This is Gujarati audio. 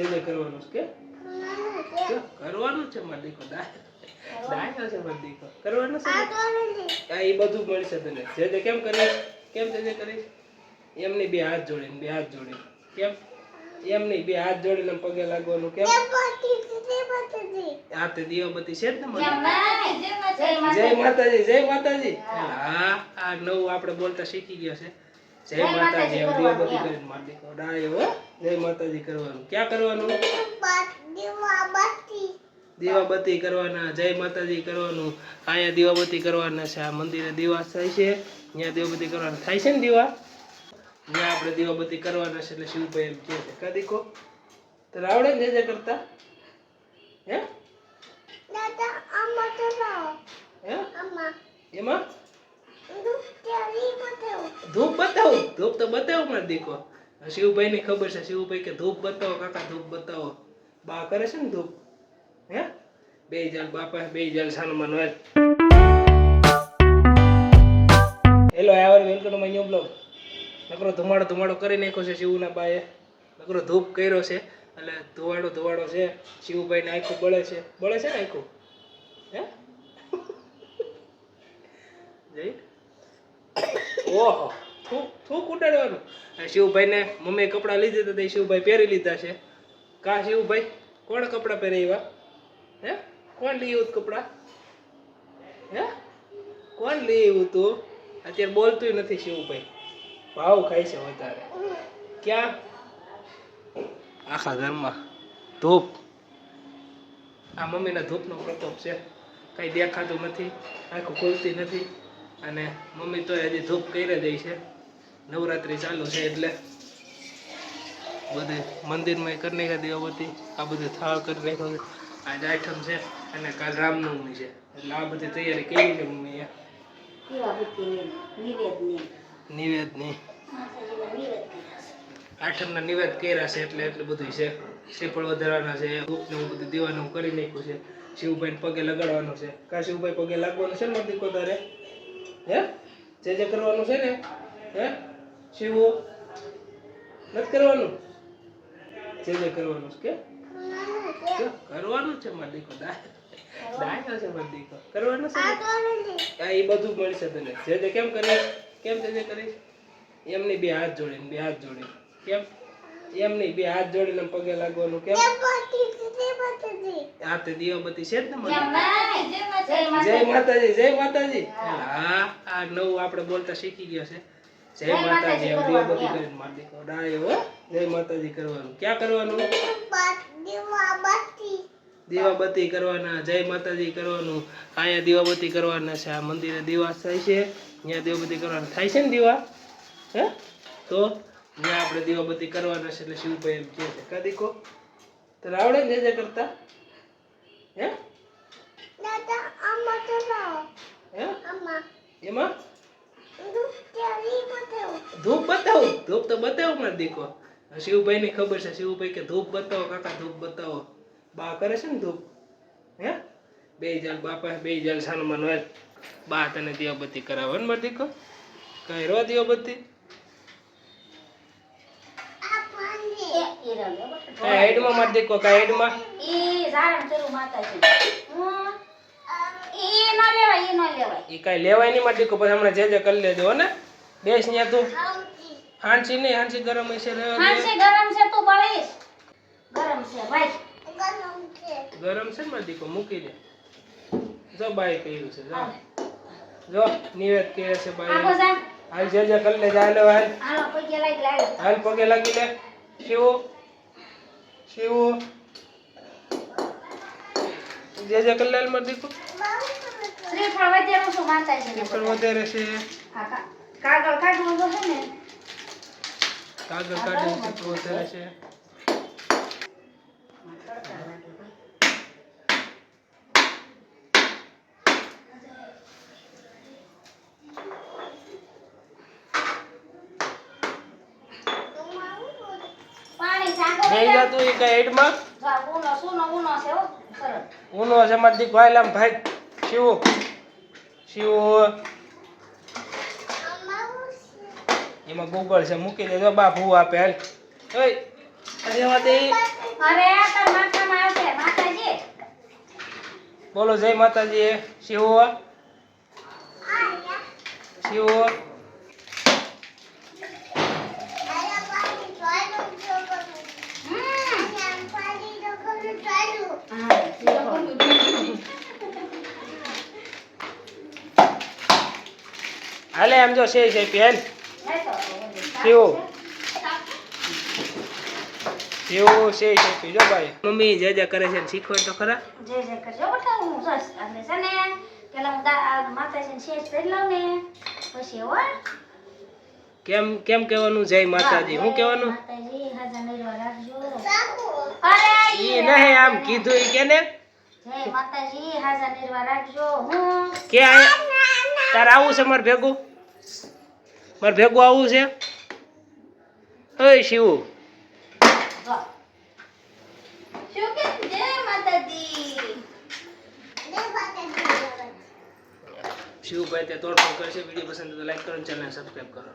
જે કરવાનું છે કે કરવાનું છે માર દીકો ડાયો છે માર દીકો કરવાનું છે આ એ બધું મળશે તને જે કેમ કરીશ કેમ જે કરીશ એમ નહીં બે હાથ જોડીને કેમ એમ નહીં બે હાથ જોડીને પગે લાગવાનું કેમ આ તે દીવાબત્તી છે જ ને જય માતાજી હા આ નવું આપણે બોલતા શીખી ગયા છે જય માતાજી દીવાબત્તી કરીને માર દીકો ડાયો જય માતાજી કરવાનું ક્યાં કરવાનું દીવાબત્તી કરવાના જય માતાજી કરવાનું અહીંયા દીવાબત્તી કરવાના છે આ મંદિરે દીવા થાય છે અહીંયા દીવાબત્તી કરવાના થાય છે ને દીવા જ્યાં આપણે દીવાબત્તી કરવાના છે એટલે શિવભાઈ એમ કહે છે કા દીકો તને આવડે ને જે કરતા હે દાદા આમાં તો હે આમાં એમાં ધૂપ તો બતાવો માર દીકો શિવભાઈ ની ખબર છે શિવભાઈ કે ધૂપ બતાવો કાકા ધૂપ બતાવો બા કરે છે ને ધૂપ હે બે જલ બાપા બે જલ સાનુમાન હોય hello our welcome to my new blog નકરો ધુમાડો કરી નાખ્યો છે શિવના બાએ નકરો ધૂપ કર્યો છે એટલે ધુવાડો છે શિવભાઈ ને આખું બળે છે ને આખું હે જઈ ઓહો થૂક ઉડાડવાનું શિવભાઈ ને મમ્મી કપડાં લીધે તો શિવભાઈ પહેરી લીધા છે કા શિવભાઈ કોણ કપડાં પહેરાવ્યા હે કોણ લઈ આવ્યું કપડાં હે કોણ લઈ આવ્યું તું અત્યારે બોલતું નથી શિવભાઈ ભાવ ખાય છે વધારે ક્યાં આખા ઘરમાં ધૂપ આ મમ્મીના ધૂપનો પ્રકોપ છે કઈ દેખાતું નથી આખું ખુલતી નથી અને મમ્મી તો હજી ધૂપ કરી દઈ છે નવરાત્રી ચાલુ છે એટલે બધે મંદિરમાં કરી નાખ્યા દીવાબત્તી આ બધું થાળ કરી નાખ્યો છે આજ આઈટમ છે અને કાલ રામનવમી છે એટલે આ બધી તૈયારી કરી છે મમ્મીએ નિવેદની આઠમના નિવેદ કર્યા છે એટલે બધું છે શ્રીફળ વધારવાના છે ધૂપ ને બધું દેવાનું કરી નાખ્યું છે શિવભાઈ પગે લગાડવાનું છે કા શિવભાઈ પગે લાગવાનું છે ને દીકો તારે હે જે કરવાનું છે ને હે શિવ નથી કરવાનું જે કરવાનું છે કે કરવાનું છે માર દીકો ડાયો છે માર દીકો કરવાનું છે આ એ બધું મળશે તને જે કેમ કરીશ કેમ જે કરીશ એમ નહીં બે હાથ જોડીને કેમ એમ નહીં બે હાથ જોડીને પગે લાગવાનું કેમ આ તે દીવાબત્તી છે જ ને જય માતાજી હા આ નવું આપણે બોલતા શીખી ગયા છે જય માતાજી દીવાબત્તી કરીને માર દીકો ડાયો જય માતાજી કરવાનું ક્યાં કરવાનું દીવાબત્તી કરવાના જય માતાજી કરવાનું અહીંયા દીવાબત્તી કરવાના છે આ મંદિરે દીવા થાય છે અહીંયા દીવાબત્તી કરવાના થાય છે ને દીવા હે તો જ્યાં આપણે દીવાબત્તી કરવાના છે એટલે શિવભાઈ એમ કહે છે કા દીકો તને આવડે ને જે કરતા હે દાદા આમાં તો હે આમાં એમાં ધૂપ તો બતાવો માર દીકો શિવભાઈ ની ખબર છે શિવભાઈ કે ધૂપ બતાવો કાકા ધૂપ બતાવો બા કરે છે ને ધૂપ હે બે જલ બાપા બે જલ સાનુમાન હોય બા તને દીવાબત્તી કરાવે ને માર દીકો કઈ રો દીવાબત્તી હેડમાં માર દીકો કા હેડમાં ઈ કઈ લેવાય નહીં માર દીકો પછી હમણાં જે કરી લેજો હો ને બેસ ન્યા તું હાંસી નહીં હાંસી ગરમ છે હાંસી ગરમ છે તું બળીશ ગરમ છે ભાઈ ગરમ છે ને માર દીકો મૂકી દે જો બાઈ કહ્યું છે જો નિવેદ કહે છે બાઈ હાલ જે કરી લે જાય લે હાલ પગે લાગી લે શિવ જે કરી લે માર દીકો શ્રીફળ વધારે શું માતાજી શ્રીફળ વધારે છે કાગળ કાઢવું છે ને કાગળ કાઢવું વધારે છે નહીં જાતું એ કઈ હેડમાં ઉનો છે માર દીકો હાલ આમ ભાઈ શિવ એમાં ગૂગલ છે મૂકી દેજો બા ભૂ આપે હાલ ઓય અરે વાતે અરે તાર માથામાં આવશે માતાજી. બોલો જય માતાજી. શિવ શિવ હાલે એમ જો છે પેન શિવ શિવ છે પીજો ભાઈ. મમ્મી જે જે કરે છે ને શીખવાડ તો ખરા. જે જે કરજો બેટા હું બસ અને છે ને પેલા હું માતાજીને શેષ કરી લઉં ને પછી હો કેમ કેમ કહેવાનું જય માતાજી? શું કહેવાનું? માતાજી હાજર નિર્વા રાખજો. અરે ઈ નહીં આમ કીધું ઈ કેને જય માતાજી હાજર નિર્વા રાખજો. હું કે તાર આવું છે માર ભેગું? માર ભેગું આવું છે? ઓય શિવ શું કે જય માતાજી. શિવભાઈ તે તોડફોડ કરશે. વિડીયો પસંદ તો લાઈક કરો, ચેનલ સબસ્ક્રાઈબ કરો.